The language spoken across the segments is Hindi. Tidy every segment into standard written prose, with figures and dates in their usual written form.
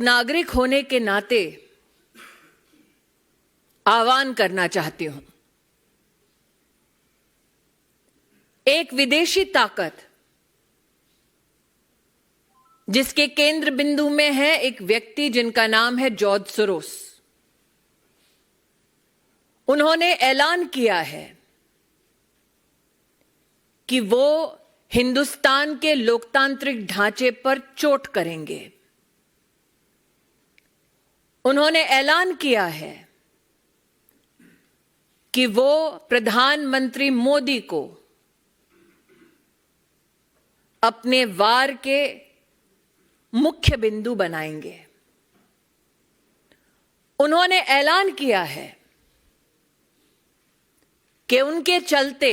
नागरिक होने के नाते आह्वान करना चाहती हूं। एक विदेशी ताकत जिसके केंद्र बिंदु में है एक व्यक्ति जिनका नाम है जॉर्ज सोरोस। उन्होंने ऐलान किया है कि वो हिंदुस्तान के लोकतांत्रिक ढांचे पर चोट करेंगे। उन्होंने ऐलान किया है कि वो प्रधानमंत्री मोदी को अपने वार के मुख्य बिंदु बनाएंगे। उन्होंने ऐलान किया है कि उनके चलते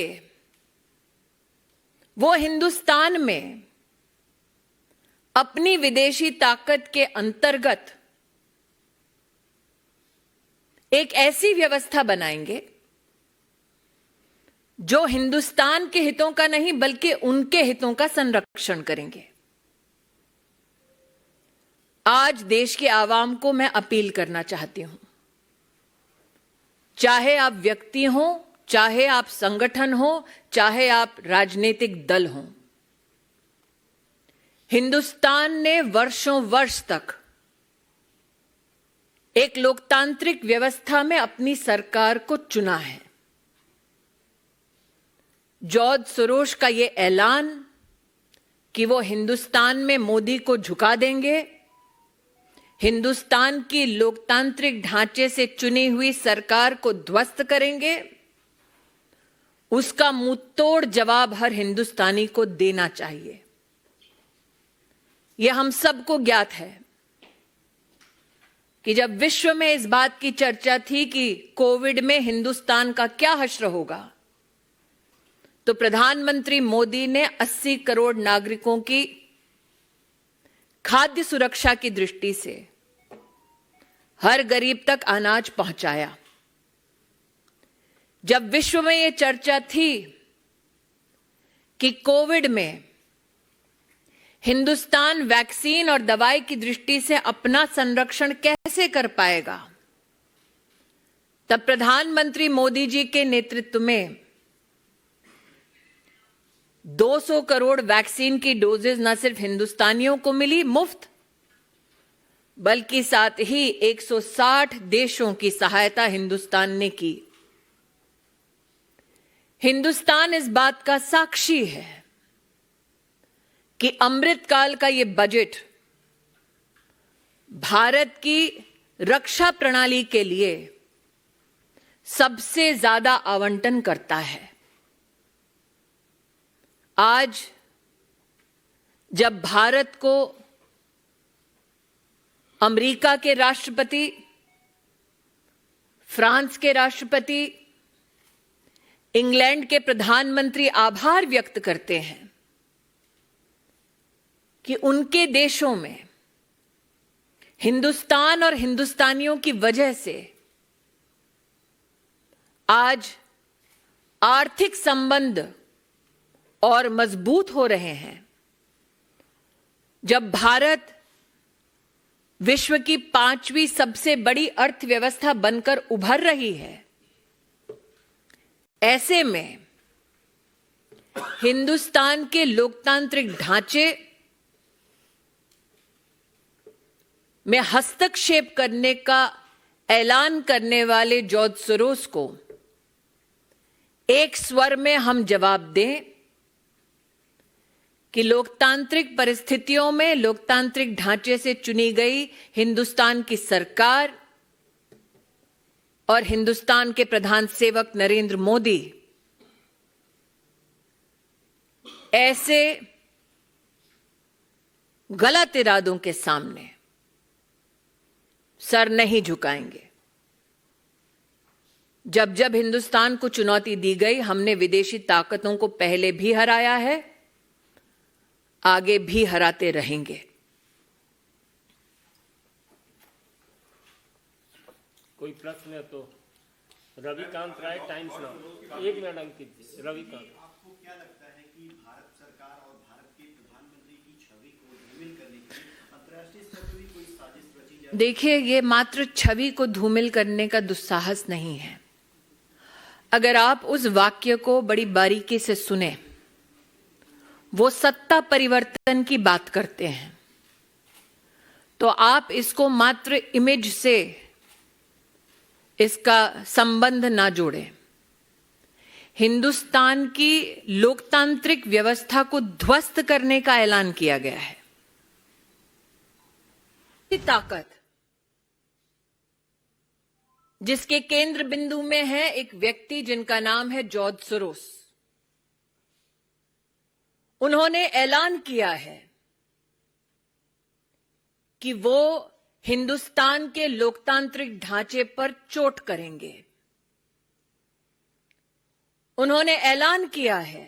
वो हिंदुस्तान में अपनी विदेशी ताकत के अंतर्गत एक ऐसी व्यवस्था बनाएंगे जो हिंदुस्तान के हितों का नहीं बल्कि उनके हितों का संरक्षण करेंगे। आज देश के आवाम को मैं अपील करना चाहती हूं, चाहे आप व्यक्ति हो, चाहे आप संगठन हो, चाहे आप राजनीतिक दल हो, हिंदुस्तान ने वर्षों वर्ष तक एक लोकतांत्रिक व्यवस्था में अपनी सरकार को चुना है। जॉर्ज सोरोस का यह ऐलान कि वो हिंदुस्तान में मोदी को झुका देंगे, हिंदुस्तान की लोकतांत्रिक ढांचे से चुनी हुई सरकार को ध्वस्त करेंगे, उसका मुंहतोड़ जवाब हर हिंदुस्तानी को देना चाहिए। यह हम सबको ज्ञात है कि जब विश्व में इस बात की चर्चा थी कि कोविड में हिंदुस्तान का क्या हश्र होगा, तो प्रधानमंत्री मोदी ने 80 करोड़ नागरिकों की खाद्य सुरक्षा की दृष्टि से हर गरीब तक अनाज पहुंचाया। जब विश्व में यह चर्चा थी कि कोविड में हिंदुस्तान वैक्सीन और दवाई की दृष्टि से अपना संरक्षण कैसे कर पाएगा, तब प्रधानमंत्री मोदी जी के नेतृत्व में 200 करोड़ वैक्सीन की डोजेज न सिर्फ हिंदुस्तानियों को मिली मुफ्त, बल्कि साथ ही 160 देशों की सहायता हिंदुस्तान ने की। हिंदुस्तान इस बात का साक्षी है कि अमृतकाल का यह बजट भारत की रक्षा प्रणाली के लिए सबसे ज्यादा आवंटन करता है। आज जब भारत को अमेरिका के राष्ट्रपति, फ्रांस के राष्ट्रपति, इंग्लैंड के प्रधानमंत्री आभार व्यक्त करते हैं कि उनके देशों में हिंदुस्तान और हिंदुस्तानियों की वजह से आज आर्थिक संबंध और मजबूत हो रहे हैं, जब भारत विश्व की 5वीं सबसे बड़ी अर्थव्यवस्था बनकर उभर रही है, ऐसे में हिंदुस्तान के लोकतांत्रिक ढांचे में हस्तक्षेप करने का ऐलान करने वाले जॉर्ज सोरोस को एक स्वर में हम जवाब दें कि लोकतांत्रिक परिस्थितियों में लोकतांत्रिक ढांचे से चुनी गई हिंदुस्तान की सरकार और हिंदुस्तान के प्रधान सेवक नरेंद्र मोदी ऐसे गलत इरादों के सामने सर नहीं झुकाएंगे। जब जब हिंदुस्तान को चुनौती दी गई, हमने विदेशी ताकतों को पहले भी हराया है, आगे भी हराते रहेंगे। कोई प्रश्न है तो रविकांत राय, टाइम्स नाउ। 1 मिनट अंकित जी। रविकांत, आपको क्या लगता है कि भारत सरकार और भारत के प्रधानमंत्री की छवि को धूमिल करने के लिए अंतर्राष्ट्रीय स्तर पर भी कोई साजिश देखिए, ये मात्र छवि को धूमिल करने का दुस्साहस नहीं है। अगर आप उस वाक्य को बड़ी बारीकी से सुने, वो सत्ता परिवर्तन की बात करते हैं, तो आप इसको मात्र इमेज से इसका संबंध ना जोड़ें। हिंदुस्तान की लोकतांत्रिक व्यवस्था को ध्वस्त करने का ऐलान किया गया है। ताकत जिसके केंद्र बिंदु में है एक व्यक्ति जिनका नाम है जॉर्ज सोरोस। उन्होंने ऐलान किया है कि वो हिंदुस्तान के लोकतांत्रिक ढांचे पर चोट करेंगे। उन्होंने ऐलान किया है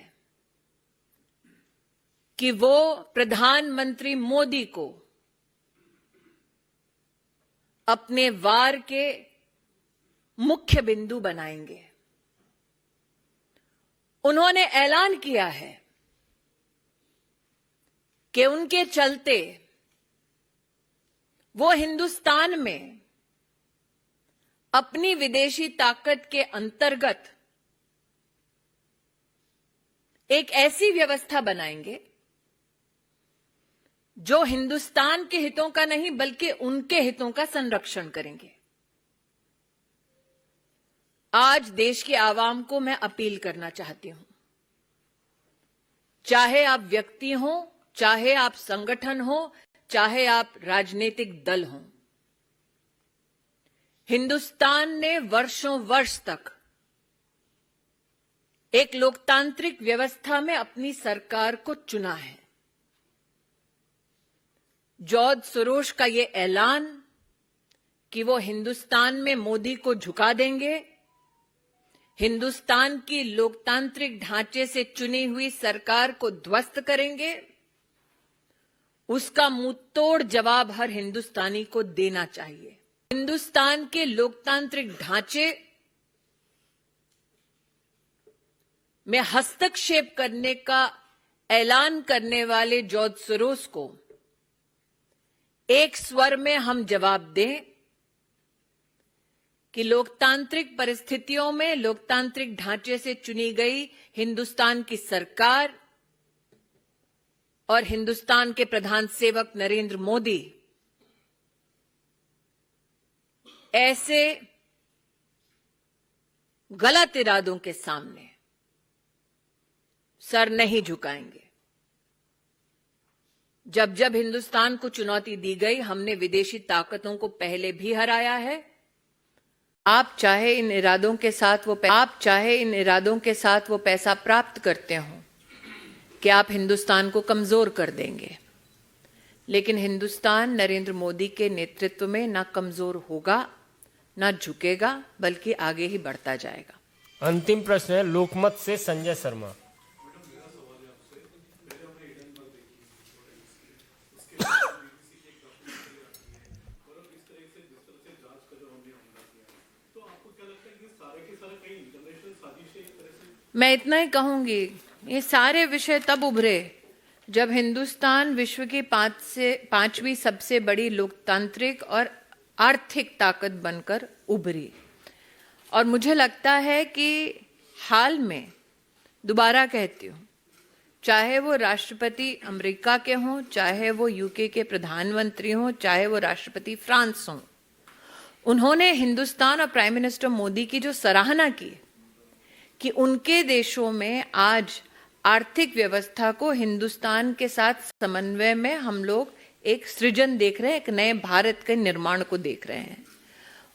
कि वो प्रधानमंत्री मोदी को अपने वार के मुख्य बिंदु बनाएंगे। उन्होंने ऐलान किया है कि उनके चलते वो हिंदुस्तान में अपनी विदेशी ताकत के अंतर्गत एक ऐसी व्यवस्था बनाएंगे जो हिंदुस्तान के हितों का नहीं बल्कि उनके हितों का संरक्षण करेंगे। आज देश के आवाम को मैं अपील करना चाहती हूं, चाहे आप व्यक्ति हो, चाहे आप संगठन हो, चाहे आप राजनीतिक दल हो, हिंदुस्तान ने वर्षों वर्ष तक एक लोकतांत्रिक व्यवस्था में अपनी सरकार को चुना है। जॉर्ज सोरोस का यह ऐलान कि वो हिंदुस्तान में मोदी को झुका देंगे, हिंदुस्तान की लोकतांत्रिक ढांचे से चुनी हुई सरकार को ध्वस्त करेंगे, उसका मुंहतोड़ जवाब हर हिंदुस्तानी को देना चाहिए। हिंदुस्तान के लोकतांत्रिक ढांचे में हस्तक्षेप करने का ऐलान करने वाले जॉर्ज सोरोस को एक स्वर में हम जवाब दें कि लोकतांत्रिक परिस्थितियों में लोकतांत्रिक ढांचे से चुनी गई हिंदुस्तान की सरकार और हिंदुस्तान के प्रधान सेवक नरेंद्र मोदी ऐसे गलत इरादों के सामने सर नहीं झुकाएंगे। जब जब हिंदुस्तान को चुनौती दी गई, हमने विदेशी ताकतों को पहले भी हराया है। आप चाहे इन इरादों के साथ वो पैसा प्राप्त करते हो कि आप हिंदुस्तान को कमजोर कर देंगे, लेकिन हिंदुस्तान नरेंद्र मोदी के नेतृत्व में ना कमजोर होगा, ना झुकेगा, बल्कि आगे ही बढ़ता जाएगा। अंतिम प्रश्न है लोकमत से संजय शर्मा। मैं इतना ही कहूंगी, ये सारे विषय तब उभरे जब हिंदुस्तान विश्व की पांचवी सबसे बड़ी लोकतांत्रिक और आर्थिक ताकत बनकर उभरी। और मुझे लगता है कि हाल में, दोबारा कहती हूं, चाहे वो राष्ट्रपति अमेरिका के हों, चाहे वो यूके के प्रधानमंत्री हों, चाहे वो राष्ट्रपति फ्रांस हों, उन्होंने हिंदुस्तान और प्राइम मिनिस्टर मोदी की जो सराहना की कि उनके देशों में आज आर्थिक व्यवस्था को हिंदुस्तान के साथ समन्वय में हम लोग एक सृजन देख रहे हैं, एक नए भारत के निर्माण को देख रहे हैं।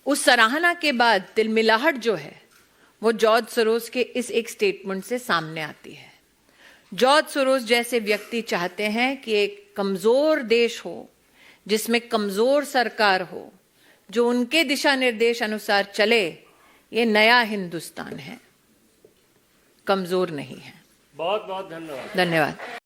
उस सराहना के बाद तिलमिलाहट जो है वो जॉर्ज सोरोस के इस एक स्टेटमेंट से सामने आती है। जॉर्ज सोरोस जैसे व्यक्ति चाहते हैं कि एक कमजोर देश हो, जिसमें कमजोर सरकार हो, जो उनके दिशा निर्देश अनुसार चले। ये नया हिंदुस्तान है, कमजोर नहीं है। बहुत बहुत धन्यवाद। धन्यवाद।